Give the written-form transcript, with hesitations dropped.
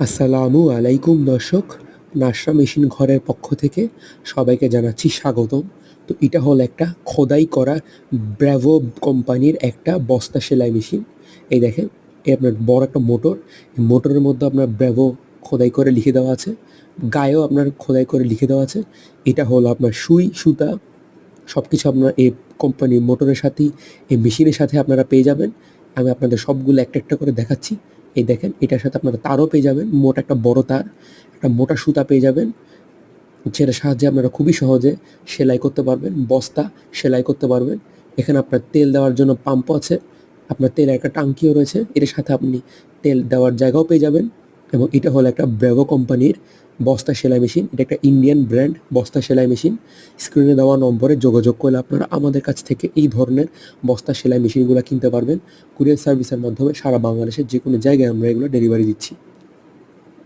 আসসালামু আলাইকুম দর্শক, নাসরা মেশিন ঘরের পক্ষ থেকে সবাইকে জানাচ্ছি স্বাগতম। তো এটা হলো একটা খোদাই করা ব্র্যাভো কোম্পানির একটা বস্তা সেলাই মেশিন। এই দেখেন, এই আপনার বড় একটা মোটর, এই মোটরের মধ্যে আপনার ব্র্যাভো খোদাই করে লিখে দেওয়া আছে, গায়েও আপনার খোদাই করে লিখে দেওয়া আছে। এটা হলো আপনার সুই সুতা সব কিছু আপনার এই কোম্পানির মোটরের সাথেই, এই মেশিনের সাথে আপনারা পেয়ে যাবেন। আমি আপনাদের সবগুলো একটা একটা করে দেখাচ্ছি। এই দেখেন, এটার সাথে আপনারা তারও পেয়ে যাবেন, মোটা একটা বড় তার, একটা মোটা সুতা পেয়ে যাবেন, যেটার সাহায্যে আপনারা খুবই সহজে সেলাই করতে পারবেন, বস্তা সেলাই করতে পারবেন। এখানে আপনার তেল দেওয়ার জন্য পাম্পও আছে, আপনার তেলের একটা টাঙ্কিও রয়েছে, এটার সাথে আপনি তেল দেওয়ার জায়গাও পেয়ে যাবেন। এবং এটা হলো একটা ব্র্যাভো কোম্পানির বস্তা সেলাই মেশিন। এটা একটা ইন্ডিয়ান ব্র্যান্ড বস্তা সেলাই মেশিন। স্ক্রিনে দেওয়া নম্বরে যোগাযোগ করলে আপনারা আমাদের কাছ থেকে এই ধরনের বস্তা সেলাই মেশিনগুলো কিনতে পারবেন। কুরিয়ার সার্ভিসের মাধ্যমে সারা বাংলাদেশের যে কোনো জায়গায় আমরা এগুলো ডেলিভারি দিচ্ছি।